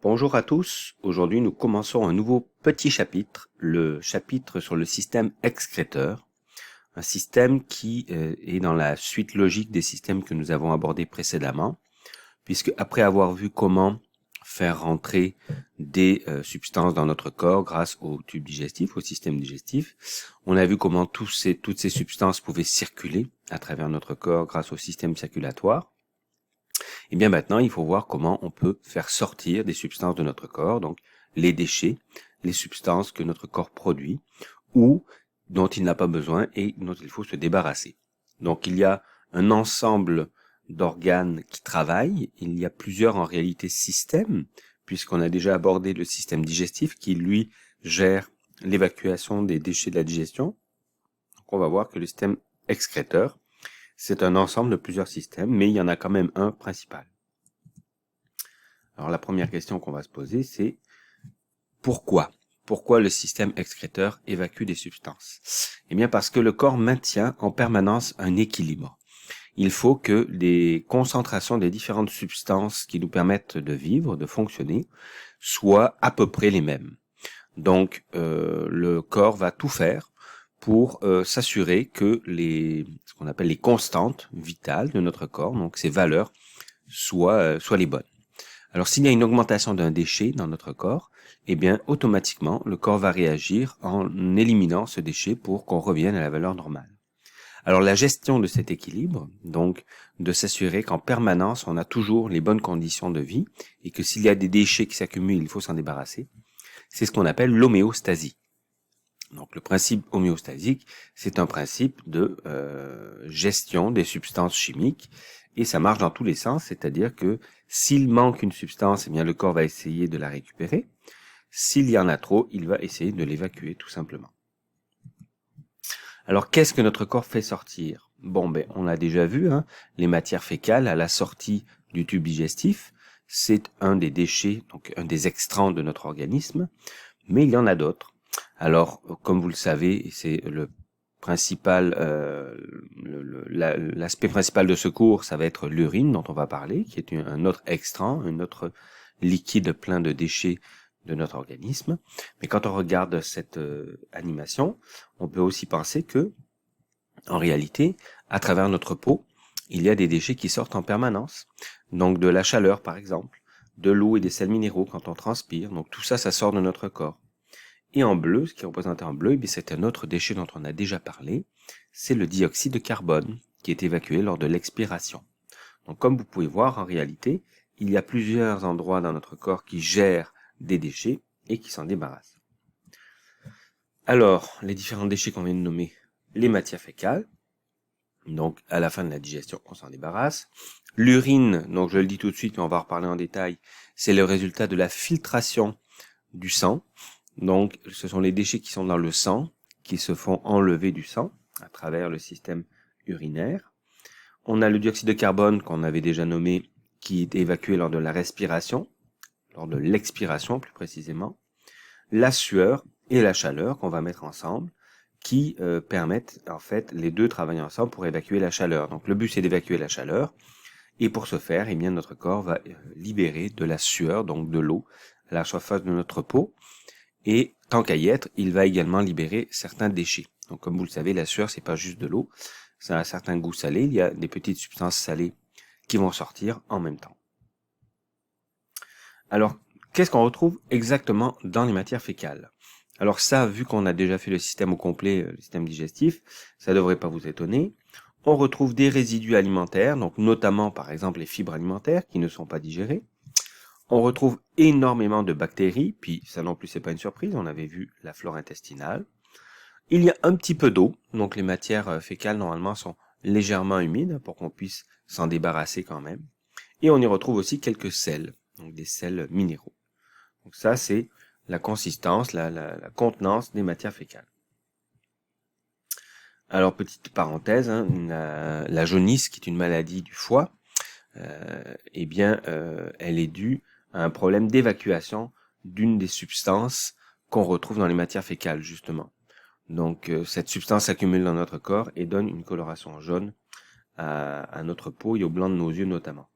Bonjour à tous, aujourd'hui nous commençons un nouveau petit chapitre, le chapitre sur le système excréteur, un système qui est dans la suite logique des systèmes que nous avons abordés précédemment, puisque après avoir vu comment faire rentrer des substances dans notre corps grâce au tube digestif, au système digestif, on a vu comment toutes ces substances pouvaient circuler à travers notre corps grâce au système circulatoire. Et bien maintenant, il faut voir comment on peut faire sortir des substances de notre corps, donc les déchets, les substances que notre corps produit ou dont il n'a pas besoin et dont il faut se débarrasser. Donc il y a un ensemble d'organes qui travaillent, il y a plusieurs en réalité systèmes, puisqu'on a déjà abordé le système digestif qui lui gère l'évacuation des déchets de la digestion. Donc on va voir que le système excréteur, c'est un ensemble de plusieurs systèmes, mais il y en a quand même un principal. Alors la première question qu'on va se poser, c'est pourquoi ? Pourquoi le système excréteur évacue des substances ? Eh bien parce que le corps maintient en permanence un équilibre. Il faut que les concentrations des différentes substances qui nous permettent de vivre, de fonctionner, soient à peu près les mêmes. Donc le corps va tout faire pour s'assurer que ce qu'on appelle les constantes vitales de notre corps, donc ces valeurs, soient les bonnes. Alors s'il y a une augmentation d'un déchet dans notre corps, eh bien automatiquement le corps va réagir en éliminant ce déchet pour qu'on revienne à la valeur normale. Alors la gestion de cet équilibre, donc de s'assurer qu'en permanence on a toujours les bonnes conditions de vie et que s'il y a des déchets qui s'accumulent, il faut s'en débarrasser, c'est ce qu'on appelle l'homéostasie. Donc le principe homéostasique, c'est un principe de gestion des substances chimiques et ça marche dans tous les sens, c'est-à-dire que s'il manque une substance, eh bien le corps va essayer de la récupérer. S'il y en a trop, il va essayer de l'évacuer tout simplement. Alors qu'est-ce que notre corps fait sortir ? Bon, on l'a déjà vu, les matières fécales à la sortie du tube digestif, c'est un des déchets, donc un des extrants de notre organisme, mais il y en a d'autres. Alors, comme vous le savez, c'est le principal, l'aspect principal de ce cours, ça va être l'urine dont on va parler, qui est un autre extrait, un autre liquide plein de déchets de notre organisme. Mais quand on regarde cette animation, on peut aussi penser que, en réalité, à travers notre peau, il y a des déchets qui sortent en permanence. Donc de la chaleur, par exemple, de l'eau et des sels minéraux quand on transpire. Donc tout ça, ça sort de notre corps. Et en bleu, ce qui est représenté en bleu, c'est un autre déchet dont on a déjà parlé, c'est le dioxyde de carbone qui est évacué lors de l'expiration. Donc comme vous pouvez voir, en réalité, il y a plusieurs endroits dans notre corps qui gèrent des déchets et qui s'en débarrassent. Alors, les différents déchets qu'on vient de nommer, les matières fécales, donc à la fin de la digestion, on s'en débarrasse. L'urine, donc je le dis tout de suite, mais on va en reparler en détail, c'est le résultat de la filtration du sang. Donc, ce sont les déchets qui sont dans le sang, qui se font enlever du sang à travers le système urinaire. On a le dioxyde de carbone qu'on avait déjà nommé, qui est évacué lors de la respiration, lors de l'expiration plus précisément. La sueur et la chaleur qu'on va mettre ensemble, qui permettent, en fait, les deux travailler ensemble pour évacuer la chaleur. Donc, le but, c'est d'évacuer la chaleur. Et pour ce faire, eh bien, notre corps va libérer de la sueur, donc de l'eau, à la surface de notre peau. Et tant qu'à y être, il va également libérer certains déchets. Donc comme vous le savez, la sueur, c'est pas juste de l'eau, ça a un certain goût salé, il y a des petites substances salées qui vont sortir en même temps. Alors, qu'est-ce qu'on retrouve exactement dans les matières fécales ? Alors ça, vu qu'on a déjà fait le système au complet, le système digestif, ça devrait pas vous étonner. On retrouve des résidus alimentaires, donc notamment par exemple les fibres alimentaires qui ne sont pas digérées. On retrouve énormément de bactéries, puis ça non plus c'est pas une surprise, on avait vu la flore intestinale. Il y a un petit peu d'eau, donc les matières fécales normalement sont légèrement humides pour qu'on puisse s'en débarrasser quand même. Et on y retrouve aussi quelques sels, donc des sels minéraux. Donc ça c'est la consistance, la contenance des matières fécales. Alors petite parenthèse, la jaunisse qui est une maladie du foie, elle est due à un problème d'évacuation d'une des substances qu'on retrouve dans les matières fécales, justement. Donc, cette substance s'accumule dans notre corps et donne une coloration jaune à notre peau et au blanc de nos yeux notamment.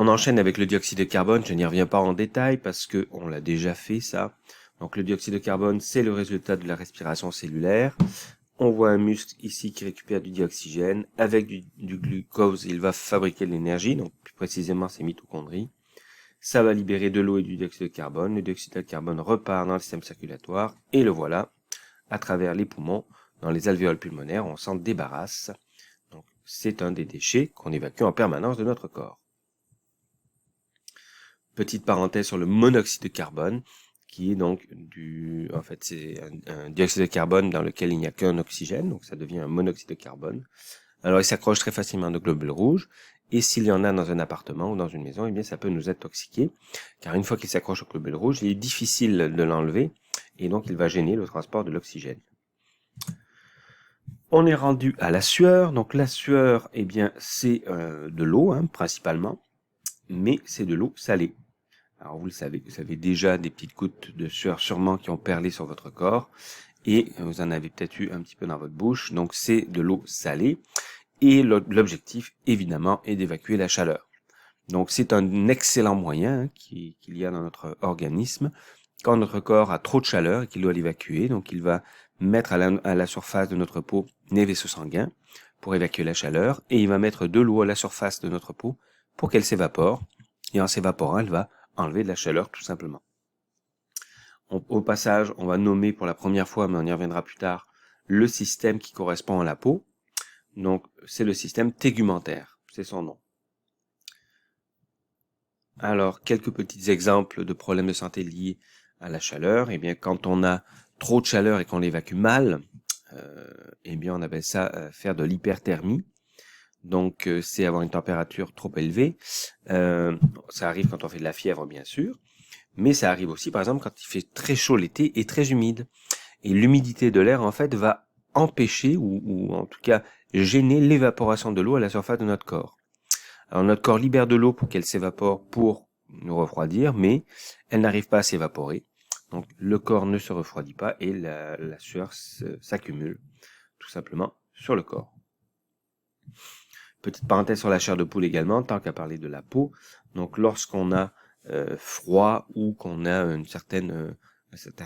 On enchaîne avec le dioxyde de carbone, je n'y reviens pas en détail parce que on l'a déjà fait ça. Donc le dioxyde de carbone, c'est le résultat de la respiration cellulaire. On voit un muscle ici qui récupère du dioxygène. Avec du glucose, il va fabriquer de l'énergie, donc plus précisément ses mitochondries. Ça va libérer de l'eau et du dioxyde de carbone. Le dioxyde de carbone repart dans le système circulatoire et le voilà, à travers les poumons, dans les alvéoles pulmonaires, on s'en débarrasse. Donc c'est un des déchets qu'on évacue en permanence de notre corps. Petite parenthèse sur le monoxyde de carbone, qui est donc c'est un dioxyde de carbone dans lequel il n'y a qu'un oxygène, donc ça devient un monoxyde de carbone. Alors il s'accroche très facilement aux globules rouges, et s'il y en a dans un appartement ou dans une maison, eh bien ça peut nous intoxiquer, car une fois qu'il s'accroche aux globules rouges, il est difficile de l'enlever, et donc il va gêner le transport de l'oxygène. On est rendu à la sueur, donc la sueur, eh bien c'est de l'eau principalement, mais c'est de l'eau salée. Alors vous le savez, vous avez déjà des petites gouttes de sueur sûrement qui ont perlé sur votre corps et vous en avez peut-être eu un petit peu dans votre bouche, donc c'est de l'eau salée et l'objectif évidemment est d'évacuer la chaleur. Donc c'est un excellent moyen qu'il y a dans notre organisme quand notre corps a trop de chaleur et qu'il doit l'évacuer, donc il va mettre à la surface de notre peau les vaisseaux sanguins pour évacuer la chaleur et il va mettre de l'eau à la surface de notre peau pour qu'elle s'évapore et en s'évaporant elle va enlever de la chaleur tout simplement. Au passage, on va nommer pour la première fois, mais on y reviendra plus tard, le système qui correspond à la peau. Donc c'est le système tégumentaire, c'est son nom. Alors quelques petits exemples de problèmes de santé liés à la chaleur. Eh bien quand on a trop de chaleur et qu'on l'évacue mal, eh bien on appelle ça faire de l'hyperthermie. Donc c'est avoir une température trop élevée. Ça arrive quand on fait de la fièvre bien sûr, mais ça arrive aussi par exemple quand il fait très chaud l'été et très humide. Et l'humidité de l'air en fait va empêcher ou en tout cas gêner l'évaporation de l'eau à la surface de notre corps. Alors notre corps libère de l'eau pour qu'elle s'évapore pour nous refroidir, mais elle n'arrive pas à s'évaporer. Donc le corps ne se refroidit pas et la sueur s'accumule tout simplement sur le corps. Petite parenthèse sur la chair de poule également, tant qu'à parler de la peau. Donc lorsqu'on a froid ou qu'on a un certain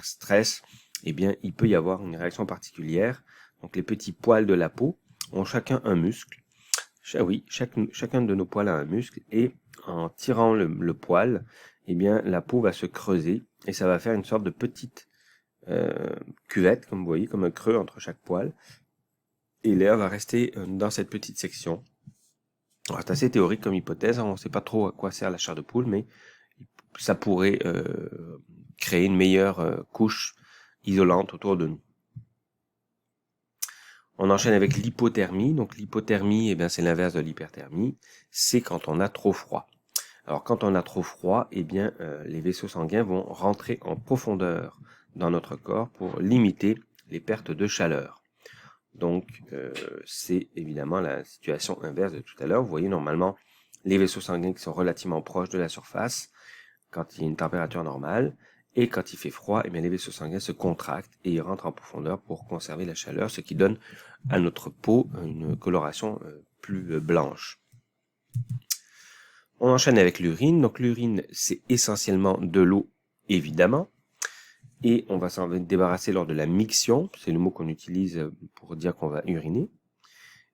stress, eh bien il peut y avoir une réaction particulière. Donc les petits poils de la peau ont chacun un muscle. Chacun de nos poils a un muscle et en tirant le poil, eh bien la peau va se creuser et ça va faire une sorte de petite cuvette, comme vous voyez, comme un creux entre chaque poil. Et l'air va rester dans cette petite section. C'est assez théorique comme hypothèse, on ne sait pas trop à quoi sert la chair de poule, mais ça pourrait créer une meilleure couche isolante autour de nous. On enchaîne avec l'hypothermie. Donc l'hypothermie, eh bien, c'est l'inverse de l'hyperthermie, c'est quand on a trop froid. Alors quand on a trop froid, eh bien, les vaisseaux sanguins vont rentrer en profondeur dans notre corps pour limiter les pertes de chaleur. Donc, c'est évidemment la situation inverse de tout à l'heure. Vous voyez normalement les vaisseaux sanguins qui sont relativement proches de la surface quand il y a une température normale. Et quand il fait froid, eh bien, les vaisseaux sanguins se contractent et ils rentrent en profondeur pour conserver la chaleur, ce qui donne à notre peau une coloration plus blanche. On enchaîne avec l'urine. Donc l'urine, c'est essentiellement de l'eau, évidemment. Et on va s'en débarrasser lors de la miction, c'est le mot qu'on utilise pour dire qu'on va uriner.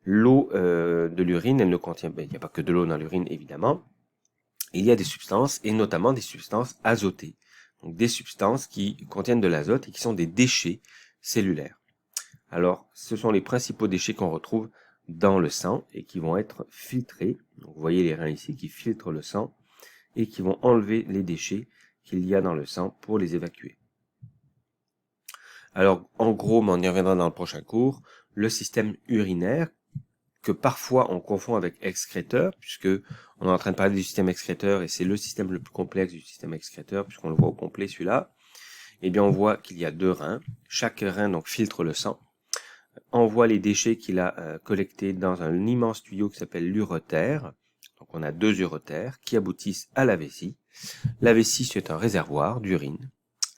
L'eau de l'urine, elle ne contient, il n'y a pas que de l'eau dans l'urine évidemment, il y a des substances, et notamment des substances azotées. Donc des substances qui contiennent de l'azote et qui sont des déchets cellulaires. Alors, ce sont les principaux déchets qu'on retrouve dans le sang et qui vont être filtrés. Donc, vous voyez les reins ici qui filtrent le sang et qui vont enlever les déchets qu'il y a dans le sang pour les évacuer. Alors, en gros, mais on y reviendra dans le prochain cours, le système urinaire, que parfois on confond avec excréteur, puisque on est en train de parler du système excréteur, et c'est le système le plus complexe du système excréteur, puisqu'on le voit au complet celui-là, eh bien on voit qu'il y a deux reins, chaque rein donc filtre le sang, envoie les déchets qu'il a collectés dans un immense tuyau qui s'appelle l'urètre, donc on a deux urètres qui aboutissent à la vessie. La vessie c'est un réservoir d'urine,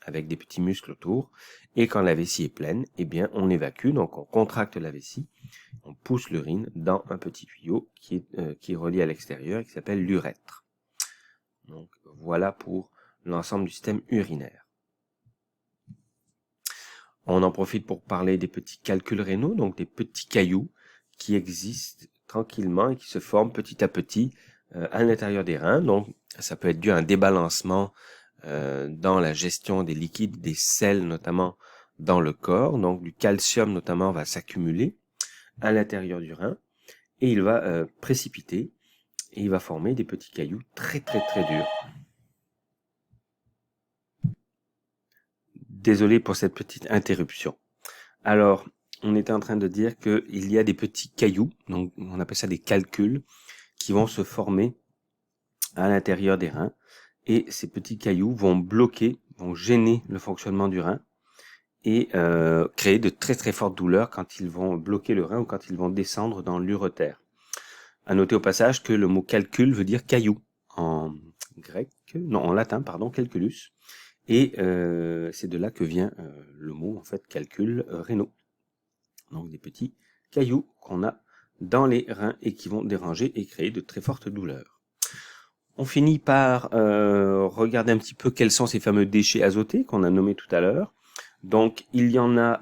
avec des petits muscles autour, et quand la vessie est pleine, eh bien on évacue, donc on contracte la vessie, on pousse l'urine dans un petit tuyau qui est relié à l'extérieur et qui s'appelle l'urètre. Donc voilà pour l'ensemble du système urinaire. On en profite pour parler des petits calculs rénaux, donc des petits cailloux qui existent tranquillement et qui se forment petit à petit à l'intérieur des reins. Donc ça peut être dû à un débalancement dans la gestion des liquides, des sels notamment dans le corps. Donc du calcium notamment va s'accumuler à l'intérieur du rein et il va précipiter et il va former des petits cailloux très durs. Désolé pour cette petite interruption. Alors, on était en train de dire qu'il y a des petits cailloux, donc on appelle ça des calculs, qui vont se former à l'intérieur des reins. Et ces petits cailloux vont bloquer, vont gêner le fonctionnement du rein et créer de très fortes douleurs quand ils vont bloquer le rein ou quand ils vont descendre dans l'uretère. À noter au passage que le mot calcul veut dire caillou en grec, non en latin pardon, calculus. Et c'est de là que vient le mot en fait calcul rénaux. Donc des petits cailloux qu'on a dans les reins et qui vont déranger et créer de très fortes douleurs. On finit par regarder un petit peu quels sont ces fameux déchets azotés qu'on a nommés tout à l'heure. Donc il y en a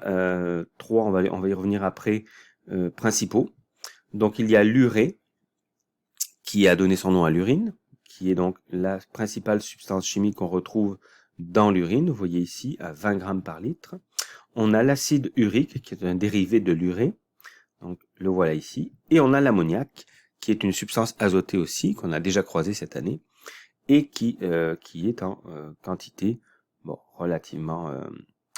trois, on va y revenir après, principaux. Donc il y a l'urée, qui a donné son nom à l'urine, qui est donc la principale substance chimique qu'on retrouve dans l'urine, vous voyez ici, à 20 grammes par litre. On a l'acide urique, qui est un dérivé de l'urée, donc le voilà ici. Et on a l'ammoniac, qui est une substance azotée aussi, qu'on a déjà croisée cette année, et qui est en quantité relativement,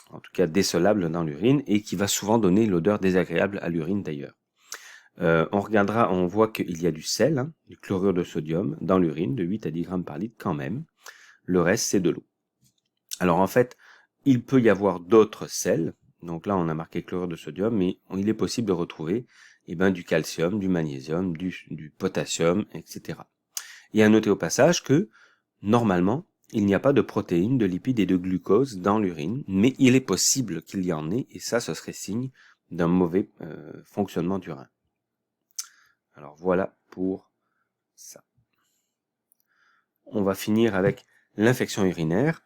en tout cas décelable dans l'urine, et qui va souvent donner l'odeur désagréable à l'urine d'ailleurs. On voit qu'il y a du sel, du chlorure de sodium, dans l'urine, de 8 à 10 grammes par litre quand même. Le reste, c'est de l'eau. Alors en fait, il peut y avoir d'autres sels. Donc là, on a marqué chlorure de sodium, mais il est possible de retrouver du calcium, du magnésium, du potassium, etc. Et à noter au passage que, normalement, il n'y a pas de protéines, de lipides et de glucose dans l'urine, mais il est possible qu'il y en ait, et ça, ce serait signe d'un mauvais fonctionnement du rein. Alors voilà pour ça. On va finir avec l'infection urinaire.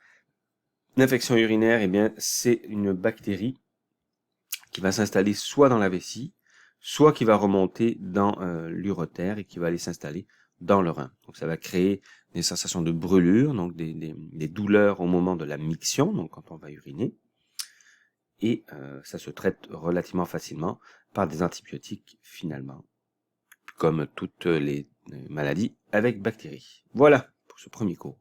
L'infection urinaire, c'est une bactérie qui va s'installer soit dans la vessie, soit qui va remonter dans l'uretère et qui va aller s'installer dans le rein. Donc ça va créer des sensations de brûlure, donc des douleurs au moment de la miction, donc quand on va uriner. Et ça se traite relativement facilement par des antibiotiques finalement, comme toutes les maladies avec bactéries. Voilà pour ce premier cours.